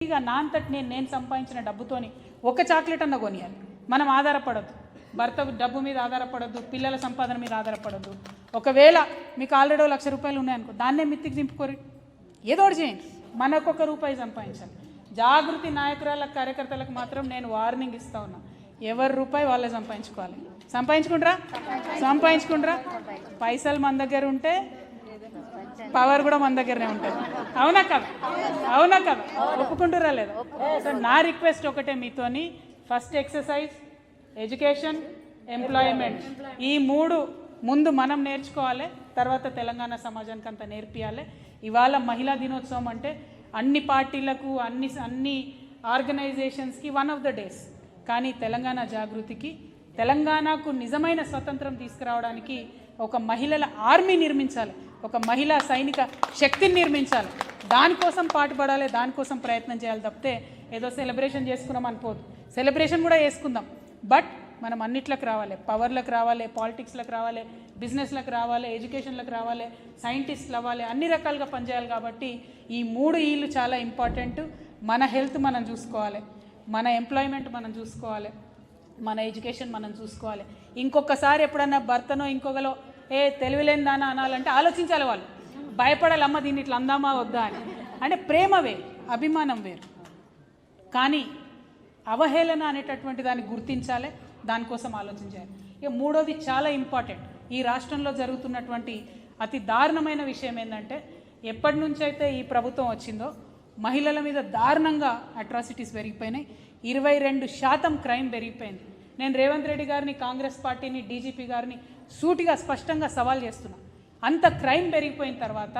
ఇక నా అంతటి నేను సంపాదించిన డబ్బుతోని ఒక చాక్లెట్ అన్న కొనియాలి. మనం ఆధారపడద్దు, భర్త డబ్బు మీద ఆధారపడద్దు, పిల్లల సంపాదన మీద ఆధారపడద్దు. ఒకవేళ మీకు ఆల్రెడీ ₹1,00,000 ఉన్నాయనుకో, దాన్నే మిత్తికి దింపుకోరి, ఏదో ఒకటి చేయండి. మనకు ₹1 సంపాదించాలి. జాగృతి నాయకురాల కార్యకర్తలకు మాత్రం నేను వార్నింగ్ ఇస్తా ఉన్నా, ఎవరి రూపాయి వాళ్ళే సంపాదించుకోవాలి. సంపాదించుకుంటారా పైసలు మన దగ్గర ఉంటే పవర్ కూడా మన దగ్గరనే ఉంటుంది. అవునా కదా ఒప్పుకుంటారా లేదా? సో నా రిక్వెస్ట్ ఒకటే మీతోని, ఫస్ట్ ఎక్సర్సైజ్, ఎడ్యుకేషన్, ఎంప్లాయ్మెంట్, ఈ మూడు ముందు మనం నేర్చుకోవాలి, తర్వాత తెలంగాణ సమాజానికి అంతా నేర్పియాలి. ఇవాళ మహిళా దినోత్సవం అంటే అన్ని పార్టీలకు అన్ని ఆర్గనైజేషన్స్కి వన్ ఆఫ్ ద డేస్. కానీ తెలంగాణ జాగృతికి, తెలంగాణకు నిజమైన స్వతంత్రం తీసుకురావడానికి ఒక మహిళల ఆర్మీ నిర్మించాలి, ఒక మహిళా సైనిక శక్తిని నిర్మించాలి. దానికోసం పాటుపడాలి, దానికోసం ప్రయత్నం చేయాలి తప్పితే ఏదో సెలబ్రేషన్ చేసుకున్నాం అనుకోదు. సెలబ్రేషన్ కూడా చేసుకుందాం, బట్ మనం అన్నిట్లకు రావాలి, పవర్లకు రావాలి, పాలిటిక్స్లకు రావాలి, బిజినెస్లకు రావాలి, ఎడ్యుకేషన్లకు రావాలి, సైంటిస్టులు అవ్వాలి, అన్ని రకాలుగా పనిచేయాలి. కాబట్టి ఈ 3 ఈలు చాలా ఇంపార్టెంట్. మన హెల్త్ మనం చూసుకోవాలి, మన ఎంప్లాయ్మెంట్ మనం చూసుకోవాలి, మన ఎడ్యుకేషన్ మనం చూసుకోవాలి. ఇంకొకసారి ఎప్పుడన్నా భర్తనో ఇంకొకలో తెలివిలేని దానా అనాలంటే ఆలోచించాలి, వాళ్ళు భయపడాలి, అమ్మ దీన్ని ఇట్లా అందామా వద్దా అని. అంటే ప్రేమ వేరు, అభిమానం వేరు, కానీ అవహేళన అనేటటువంటి దాన్ని గుర్తించాలి, దానికోసం ఆలోచించాలి. ఇక మూడోది చాలా ఇంపార్టెంట్, ఈ రాష్ట్రంలో జరుగుతున్నటువంటి అతి దారుణమైన విషయం ఏంటంటే, ఎప్పటి నుంచి అయితే ఈ ప్రభుత్వం వచ్చిందో మహిళల మీద దారుణంగా అట్రాసిటీస్ పెరిగిపోయినాయి. 22% క్రైమ్ పెరిగిపోయింది. నేను రేవంత్ రెడ్డి గారిని, కాంగ్రెస్ పార్టీని, డీజీపీ గారిని సూటిగా స్పష్టంగా సవాల్ చేస్తున్నా. అంత క్రైమ్ పెరిగిపోయిన తర్వాత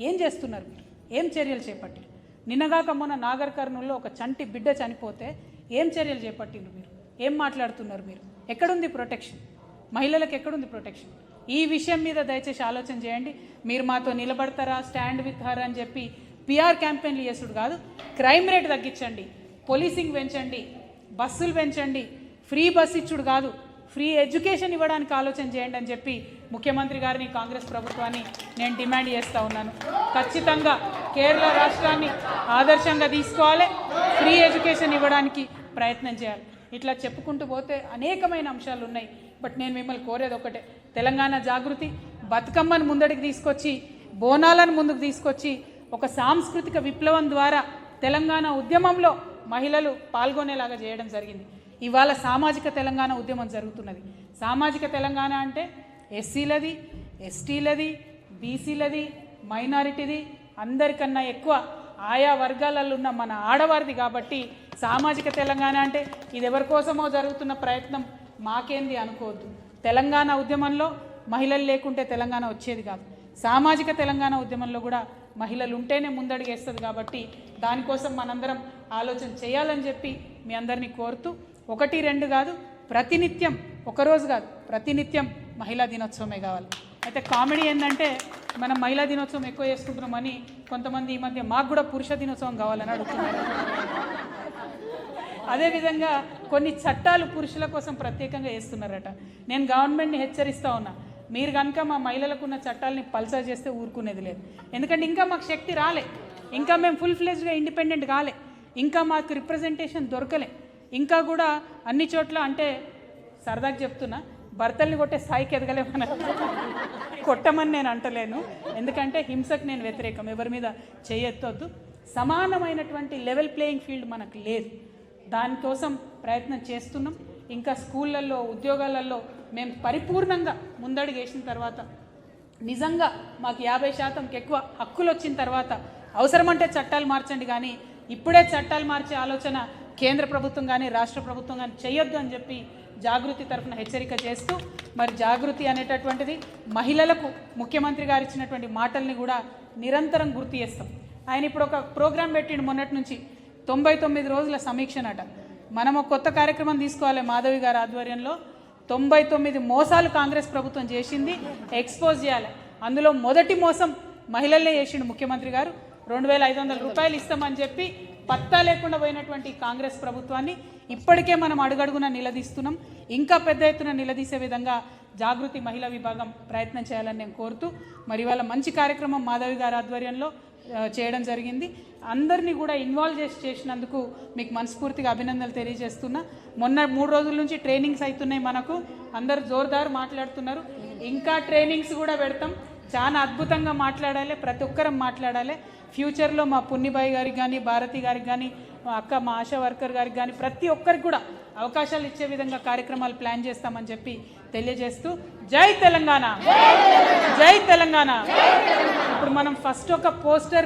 ఏం చేస్తున్నారు మీరు? ఏం చర్యలు చేపట్టారు? నిన్నగాక మొన్న నాగర్ కర్నూల్లో ఒక చంటి బిడ్డ చనిపోతే ఏం చర్యలు చేపట్టిండ్రు మీరు? ఏం మాట్లాడుతున్నారు మీరు? ఎక్కడుంది ప్రొటెక్షన్? మహిళలకు ఎక్కడుంది ప్రొటెక్షన్? ఈ విషయం మీద దయచేసి ఆలోచన చేయండి. మీరు మాతో నిలబడతారా, స్టాండ్ విత్ హర్ అని చెప్పి పిఆర్ క్యాంపెయిన్లు చేసుడు కాదు, క్రైమ్ రేట్ తగ్గించండి, పోలీసింగ్ పెంచండి, బస్సులు పెంచండి, ఫ్రీ బస్ ఇచ్చుడు కాదు, ఫ్రీ ఎడ్యుకేషన్ ఇవ్వడానికి ఆలోచన చేయండి అని చెప్పి ముఖ్యమంత్రి గారిని, కాంగ్రెస్ ప్రభుత్వాన్ని నేను డిమాండ్ చేస్తూ ఉన్నాను. ఖచ్చితంగా కేరళ రాష్ట్రాన్ని ఆదర్శంగా తీసుకోవాలి, ఫ్రీ ఎడ్యుకేషన్ ఇవ్వడానికి ప్రయత్నం చేయాలి. ఇట్లా చెప్పుకుంటూ పోతే అనేకమైన అంశాలు ఉన్నాయి. బట్ నేను మిమ్మల్ని కోరేది ఒకటే, తెలంగాణ జాగృతి బతుకమ్మను ముందడికి తీసుకొచ్చి, బోనాలను ముందుకు తీసుకొచ్చి, ఒక సాంస్కృతిక విప్లవం ద్వారా తెలంగాణ ఉద్యమంలో మహిళలు పాల్గొనేలాగా చేయడం జరిగింది. ఇవాళ సామాజిక తెలంగాణ ఉద్యమం జరుగుతున్నది. సామాజిక తెలంగాణ అంటే ఎస్సీలది, ఎస్టీలది, బీసీలది, మైనారిటీది, అందరికన్నా ఎక్కువ ఆయా వర్గాలలో ఉన్న మన ఆడవారిది. కాబట్టి సామాజిక తెలంగాణ అంటే ఇది ఎవరి కోసమో జరుగుతున్న ప్రయత్నం మాకేంది అనుకోవద్దు. తెలంగాణ ఉద్యమంలో మహిళలు లేకుంటే తెలంగాణ వచ్చేది కాదు. సామాజిక తెలంగాణ ఉద్యమంలో కూడా మహిళలు ఉంటేనే ముందడుగేస్తుంది. కాబట్టి దానికోసం మనందరం ఆలోచన చేయాలని చెప్పి మీ అందరినీ కోరుతూ, 1, 2 కాదు, ప్రతినిత్యం, ఒకరోజు కాదు, ప్రతినిత్యం మహిళా దినోత్సవమే కావాలి. అయితే కామెడీ ఏంటంటే, మనం మహిళా దినోత్సవం ఎక్కువ చేసుకుంటున్నామని కొంతమంది ఈ మధ్య మాకు కూడా పురుష దినోత్సవం కావాలని అడుగుతున్నారు. అదేవిధంగా కొన్ని చట్టాలు పురుషుల కోసం ప్రత్యేకంగా వేస్తున్నారట. నేను గవర్నమెంట్ని హెచ్చరిస్తూ ఉన్నా, మీరు కనుక మా మహిళలకు ఉన్న చట్టాలని పల్సర్ చేస్తే ఊరుకునేది లేదు. ఎందుకంటే ఇంకా మాకు శక్తి రాలే, ఇంకా మేము ఫుల్ ఫ్లెజ్డ్గా ఇండిపెండెంట్ కాలే, ఇంకా మాకు రిప్రజెంటేషన్ దొరకలే, ఇంకా కూడా అన్ని చోట్ల, అంటే సరదాగా చెప్తున్నా, భర్తల్ని కొట్టే స్థాయికి ఎదగలేమని కొట్టమని నేను అంటలేను, ఎందుకంటే హింసకు నేను వ్యతిరేకం, ఎవరి మీద చేయొద్దొద్దు. సమానమైనటువంటి లెవెల్ ప్లేయింగ్ ఫీల్డ్ మనకు లేదు, దానికోసం ప్రయత్నం చేస్తున్నాం. ఇంకా స్కూళ్ళల్లో, ఉద్యోగాలలో మేము పరిపూర్ణంగా ముందడుగు వేసిన తర్వాత, నిజంగా మాకు 50%కి ఎక్కువ హక్కులు వచ్చిన తర్వాత అవసరమంటే చట్టాలు మార్చండి, కానీ ఇప్పుడే చట్టాలు మార్చే ఆలోచన కేంద్ర ప్రభుత్వం కానీ రాష్ట్ర ప్రభుత్వం కానీ చేయొద్దు అని చెప్పి జాగృతి తరఫున హెచ్చరిక చేస్తూ, మరి జాగృతి అనేటటువంటిది మహిళలకు ముఖ్యమంత్రి గారు ఇచ్చినటువంటి మాటల్ని కూడా నిరంతరం గుర్తు చేస్తాం. ఆయన ఇప్పుడు ఒక ప్రోగ్రాం పెట్టిండు మొన్నటి నుంచి, 99 రోజుల సమీక్షనట. మనం ఒక కొత్త కార్యక్రమం తీసుకోవాలి, మాధవి గారి ఆధ్వర్యంలో 99 మోసాలు కాంగ్రెస్ ప్రభుత్వం చేసింది ఎక్స్పోజ్ చేయాలి. అందులో మొదటి మోసం మహిళలే చేసిండు ముఖ్యమంత్రి గారు. 2,500 రూపాయలు ఇస్తామని చెప్పి పత్తా లేకుండా పోయినటువంటి కాంగ్రెస్ ప్రభుత్వాన్ని ఇప్పటికే మనం అడుగడుగున నిలదీస్తున్నాం. ఇంకా పెద్ద ఎత్తున నిలదీసే విధంగా జాగృతి మహిళా విభాగం ప్రయత్నం చేయాలని నేను కోరుతూ, మరి ఇవాళ మంచి కార్యక్రమం మాధవి గారి ఆధ్వర్యంలో చేయడం జరిగింది. అందరినీ కూడా ఇన్వాల్వ్ చేసినందుకు మీకు మనస్ఫూర్తిగా అభినందనలు తెలియజేస్తున్నా. మొన్న 3 రోజుల నుంచి ట్రైనింగ్స్ అవుతున్నాయి, మనకు అందరు జోర్దార్ మాట్లాడుతున్నారు. ఇంకా ట్రైనింగ్స్ కూడా పెడతాం. చాలా అద్భుతంగా మాట్లాడాలి, ప్రతి ఒక్కరం మాట్లాడాలి. ఫ్యూచర్లో మా పుణ్యబాయి గారికి కానీ, భారతి గారికి కానీ, మా అక్క మా ఆశా వర్కర్ గారికి కానీ ప్రతి ఒక్కరికి కూడా అవకాశాలు ఇచ్చే విధంగా కార్యక్రమాలు ప్లాన్ చేస్తామని చెప్పి తెలియజేస్తూ జై తెలంగాణ, జై తెలంగాణ. ఇప్పుడు మనం ఫస్ట్ ఒక పోస్టర్